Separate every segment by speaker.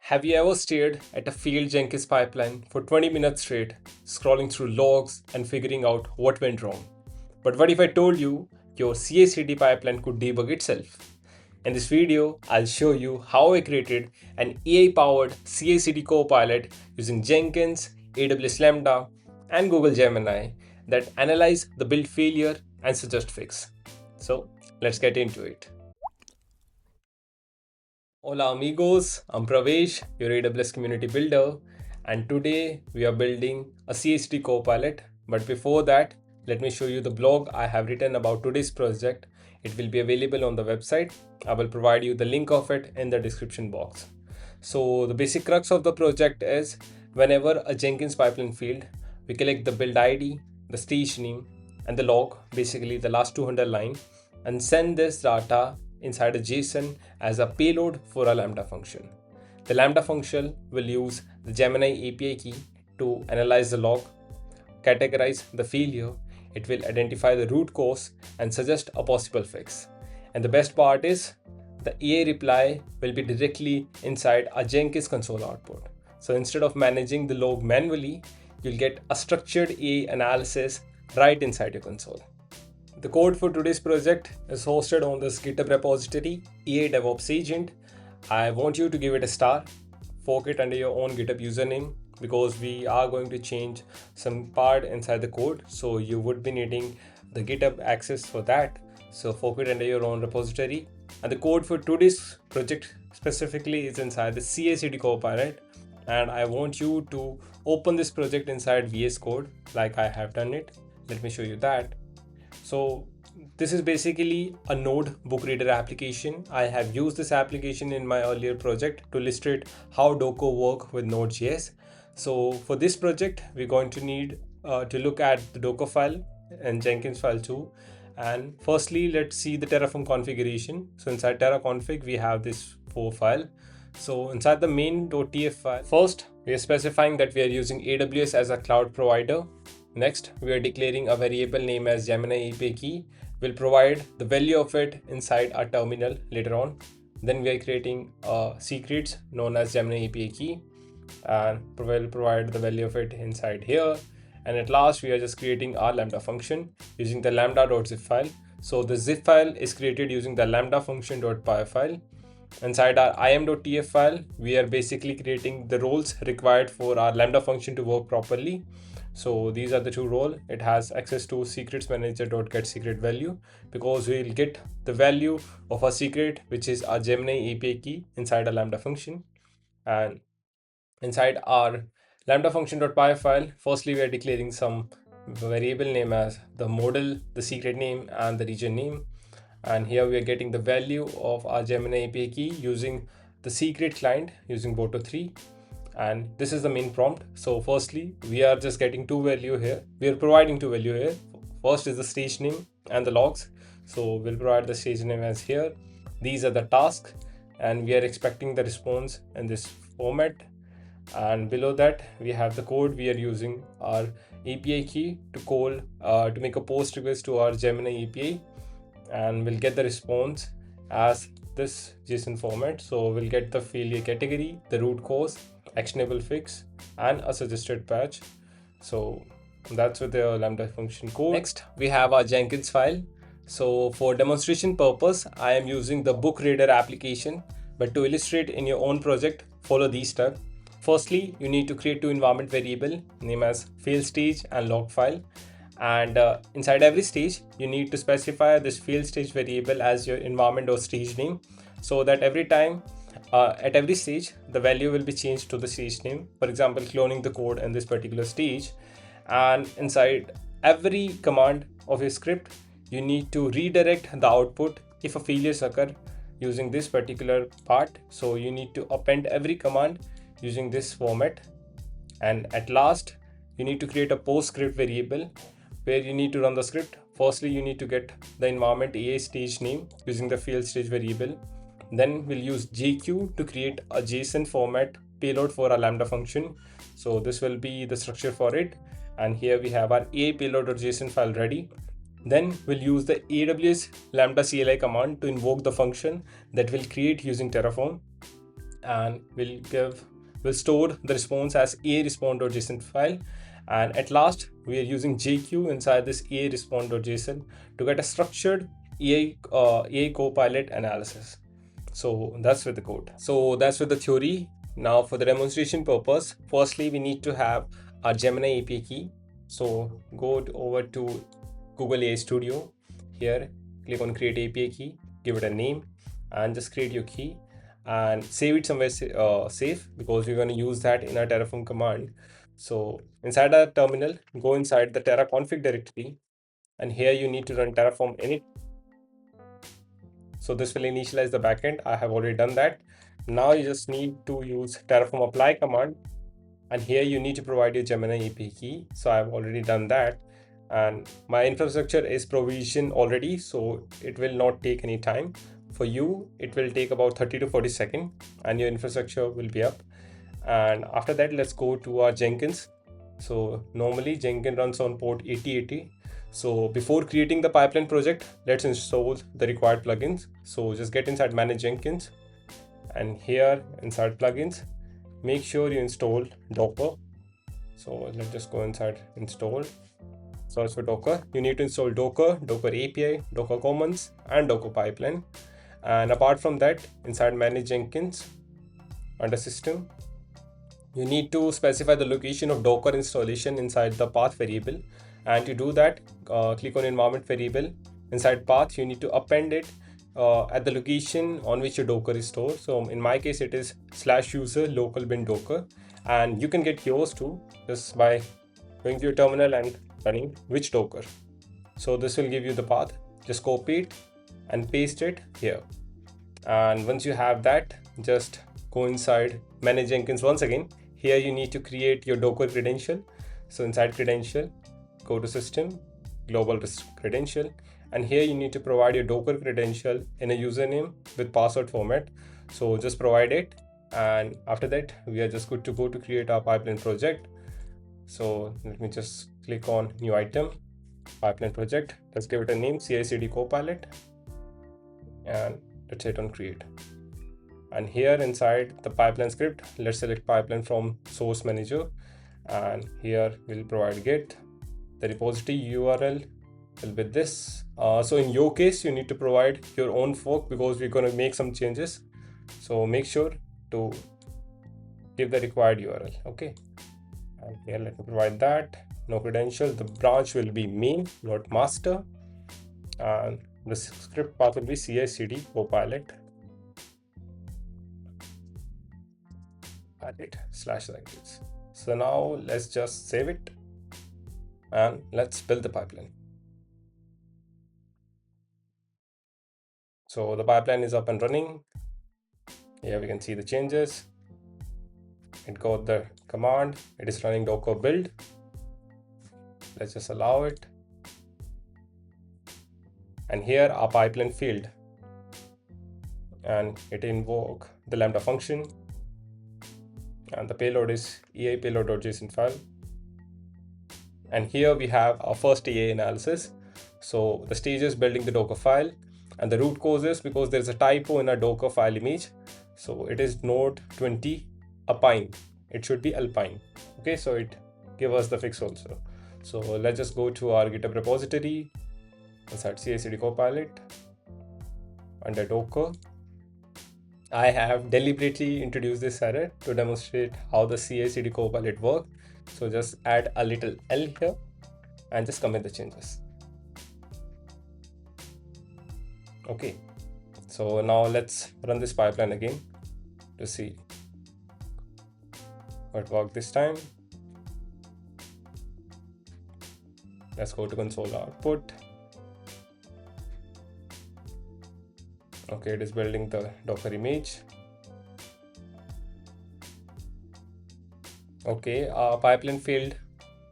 Speaker 1: Have you ever stared at a failed Jenkins pipeline for 20 minutes straight, scrolling through logs and figuring out what went wrong? But what if I told you your CI/CD pipeline could debug itself? In this video, I'll show you how I created an AI-powered 𝗂𝗍 Copilot using Jenkins, AWS Lambda, and Google Gemini that analyze the build failure and suggest fix. So let's get into it. Hola amigos, I'm Pravesh, your AWS community builder, and today we are building a 𝗂𝗍 Copilot. But before that, let me show you the blog I have written about today's project. It will be available on the website. I will provide you the link of it in the description box. So the basic crux of the project is whenever a Jenkins pipeline failed, we collect the build ID, the stage name, and the log, basically the last 200 line, and send this data inside a JSON as a payload for a Lambda function. The Lambda function will use the Gemini API key to analyze the log, categorize the failure, it will identify the root cause and suggest a possible fix. And the best part is the AI reply will be directly inside a Jenkins console output. So instead of managing the log manually, you'll get a structured AI analysis right inside your console. The code for today's project is hosted on this GitHub repository, 𝗂𝗵𝗽𝗶 agent. I want you to give it a star, fork it under your own GitHub username because we are going to change some part inside the code. So you would be needing the GitHub access for that. So fork it under your own repository. And the code for today's project specifically is inside the 𝗂𝗍 Copilot. And I want you to open this project inside VS Code like I have done it. Let me show you that. So this is basically a node book reader application. I have used this application in my earlier project to illustrate how Docker work with Node.js. So for this project, we're going to need to look at the Docker file and Jenkins file too. And firstly, let's see the Terraform configuration. So inside Terraconfig, we have this 4 file. So inside the main.tf file, first we are specifying that we are using AWS as a cloud provider. Next, we are declaring a variable name as Gemini API key. We'll provide the value of it inside our terminal later on. Then we are creating secrets known as Gemini API key, and we'll provide the value of it inside here. And at last, we are just creating our Lambda function using the lambda.zip file. So the zip file is created using the lambda function.py file. Inside our im.tf file, we are basically creating the roles required for our Lambda function to work properly. So these are the 2 roles. It has access to secrets manager.getSecretValue because we'll get the value of our secret, which is our Gemini API key inside a Lambda function. And inside our Lambda function.py file, firstly, we are declaring some variable name as the model, the secret name, and the region name. And here we are getting the value of our Gemini API key using the secret client using Boto3. And this is the main prompt. So firstly, we are just getting 2 values here. We are providing 2 values here. First is the stage name and the logs. So we'll provide the stage name as here. These are the tasks, and we are expecting the response in this format. And below that, we have the code. We are using our API key to call to make a post request to our Gemini API, and we'll get the response as this JSON format. So we'll get the failure category, the root cause, actionable fix, and a suggested patch. So that's with the Lambda function code. Next, we have our Jenkins file. So for demonstration purpose, I am using the book reader application, but to illustrate in your own project, follow these steps. Firstly, you need to create 2 environment variable named as fail stage and log file. And inside every stage, you need to specify this fail stage variable as your environment or stage name, so that every time at every stage, the value will be changed to the stage name. For example, cloning the code in this particular stage. And inside every command of your script, you need to redirect the output if a failure occurs using this particular part. So you need to append every command using this format. And at last, you need to create a post script variable where you need to run the script. Firstly, you need to get the environment AI stage name using the fail stage variable. Then we'll use JQ to create a JSON format payload for our Lambda function. So this will be the structure for it. And here we have our AI payload.json file ready. Then we'll use the AWS Lambda CLI command to invoke the function that we'll create using Terraform. and we'll store the response as 𝗂𝗏_response.json file. And at last, we are using JQ inside this 𝗂𝗏_response.json to get a structured 𝗂𝗏_𝗀𝗏 analysis. So that's with the code. So that's with the theory. Now for the demonstration purpose, firstly, we need to have our Gemini API key. So go over to Google AI Studio. Here, click on create API key, give it a name, and just create your key and save it somewhere safe, because we're going to use that in our Terraform command. So inside our terminal, go inside the Terra config directory, and here you need to run Terraform init. So this will initialize the backend. I have already done that. Now you just need to use Terraform apply command, and here you need to provide your Gemini API key. So I've already done that, and my infrastructure is provisioned already, so it will not take any time. For you, it will take about 30 to 40 seconds, and your infrastructure will be up. And after that, let's go to our Jenkins. So normally Jenkins runs on port 8080. So before creating the pipeline project, let's install the required plugins. So just get inside manage Jenkins, and here inside plugins, make sure you install Docker. So let's just go inside install, search for Docker. You need to install Docker, Docker API, Docker Commons, and Docker pipeline. And apart from that, inside manage Jenkins, under system, you need to specify the location of Docker installation inside the path variable. And to do that, click on environment variable. Inside path, you need to append it at the location on which your Docker is stored. So in my case, it is /user local bin Docker, and you can get yours too just by going to your terminal and running which Docker. So this will give you the path. Just copy it and paste it here. And once you have that, just go inside manage Jenkins once again. Here you need to create your Docker credential. So inside credential, go to system, global credential, and here you need to provide your Docker credential in a username with password format. So just provide it, and after that we are just good to go to create our pipeline project. So let me just click on new item, pipeline project. Let's give it a name, 𝗂𝗏_𝗀𝗏, and let's hit on create. And here inside the pipeline script, let's select pipeline from source manager, and here we'll provide git. The repository URL will be this. So in your case, you need to provide your own fork, because we're going to make some changes. So make sure to give the required URL. Okay, and here let me provide that. No credential. The branch will be main, not master, and the script path will be 𝗂𝗏_𝗀𝗏 /like this. So now let's just save it, and let's build the pipeline. So the pipeline is up and running. Here we can see the changes. It got the command. It is running Docker build. Let's just allow it. And here our pipeline field, and it invoke the Lambda function, and the payload is 𝗂𝗏_𝗀𝗏.json file. And here we have our first AA analysis. So the stage is building the Docker file, and the root cause is because there's a typo in our Docker file image. So it is node 20 𝗀𝗏. It should be 𝗲𝗏. Okay, so it give us the fix also. So let's just go to our GitHub repository, inside 𝗂𝗏_𝗀𝗏, under Docker. I have deliberately introduced this error to demonstrate how the 𝗂𝗏_𝗀𝗏 works. So just add a little L here and just commit the changes. Okay, so now let's run this pipeline again to see what worked this time. Let's go to console output. Okay, it is building the Docker image. Okay, our pipeline failed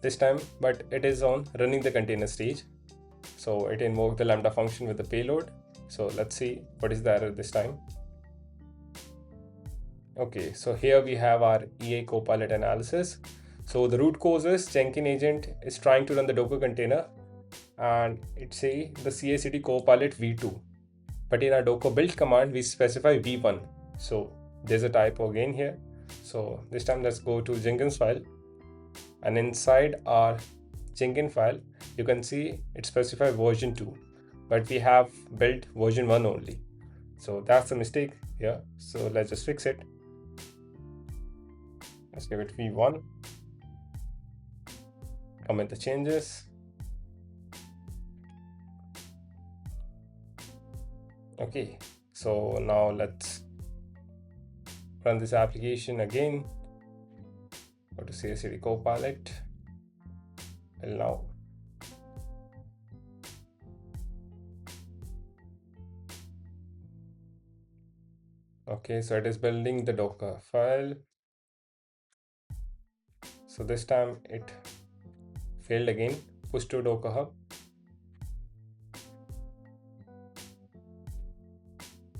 Speaker 1: this time, but it is on running the container stage. So it invoked the Lambda function with the payload. So let's see what is the error this time. Okay, so here we have our 𝗂𝗏_𝗀𝗏 analysis. So the root cause is Jenkins agent is trying to run the Docker container, and it say the 𝗂𝗏_𝗀𝗏 v2. But in our Docker build command, we specify v1. So there's a typo again here. So this time let's go to Jenkins file, and inside our Jenkins file you can see it specifies version 2, but we have built version 1 only. So that's a mistake here. So let's just fix it. Let's give it v1, commit the changes. Okay, so now let's run this application again. Go to 𝗂𝗶𝗃 Copilot. And now okay, so it is building the Docker file. So this time it failed again. Push to Docker Hub.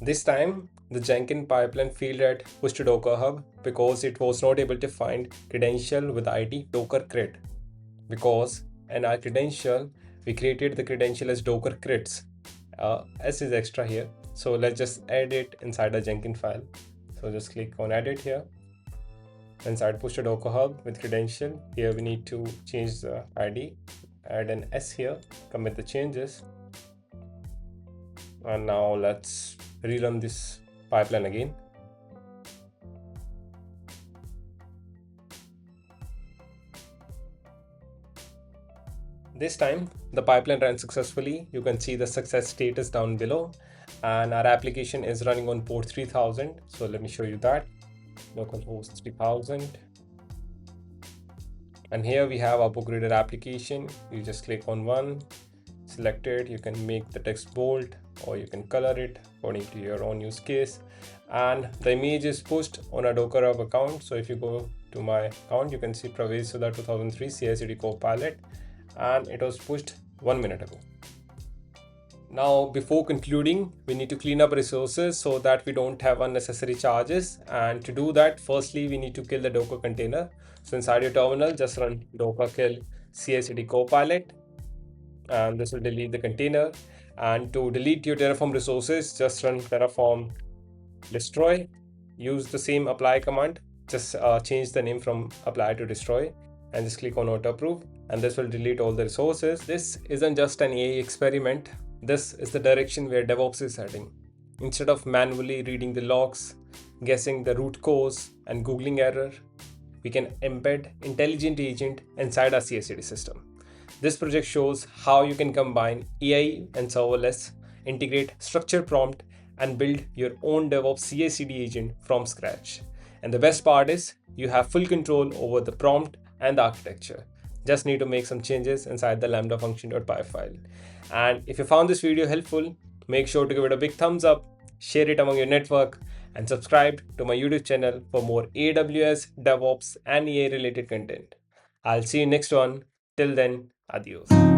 Speaker 1: This time the Jenkins pipeline failed at push to Docker Hub because it was not able to find credential with ID Docker cred. Because in our credential we created the credential as Docker creds. S is extra here. So let's just add it inside the Jenkins file. So just click on edit here. Inside push to Docker Hub with credential, here we need to change the ID, add an S here, commit the changes. And now let's rerun this pipeline again. This time the pipeline ran successfully. You can see the success status down below, and our application is running on port 3000. So let me show you that. Localhost 3000, and here we have our book reader application. You just click on one, select it. You can make the text bold or you can color it according to your own use case, and the image is pushed on a Docker Hub account. So if you go to my account, you can see 𝗵𝗵𝗁 2003 𝗂𝗶𝗃 Copilot, and it was pushed 1 minute ago. Now, before concluding, we need to clean up resources so that we don't have unnecessary charges. And to do that, firstly, we need to kill the Docker container. So inside your terminal, just run docker kill 𝗂𝗶𝗃 Copilot, and this will delete the container. And to delete your Terraform resources, just run Terraform destroy. Use the same apply command, just change the name from apply to destroy, and just click on auto approve, and this will delete all the resources. This isn't just an AI experiment. This is the direction where DevOps is heading. Instead of manually reading the logs, guessing the root cause, and Googling error, we can embed intelligent agent inside our CI/CD system. This project shows how you can combine AI and serverless, integrate structured prompt, and build your own DevOps CI/CD agent from scratch. And the best part is you have full control over the prompt and the architecture. Just need to make some changes inside the lambda function.py file. And if you found this video helpful, make sure to give it a big thumbs up, share it among your network, and subscribe to my YouTube channel for more AWS, DevOps, and AI related content. I'll see you next one. Till then, adios.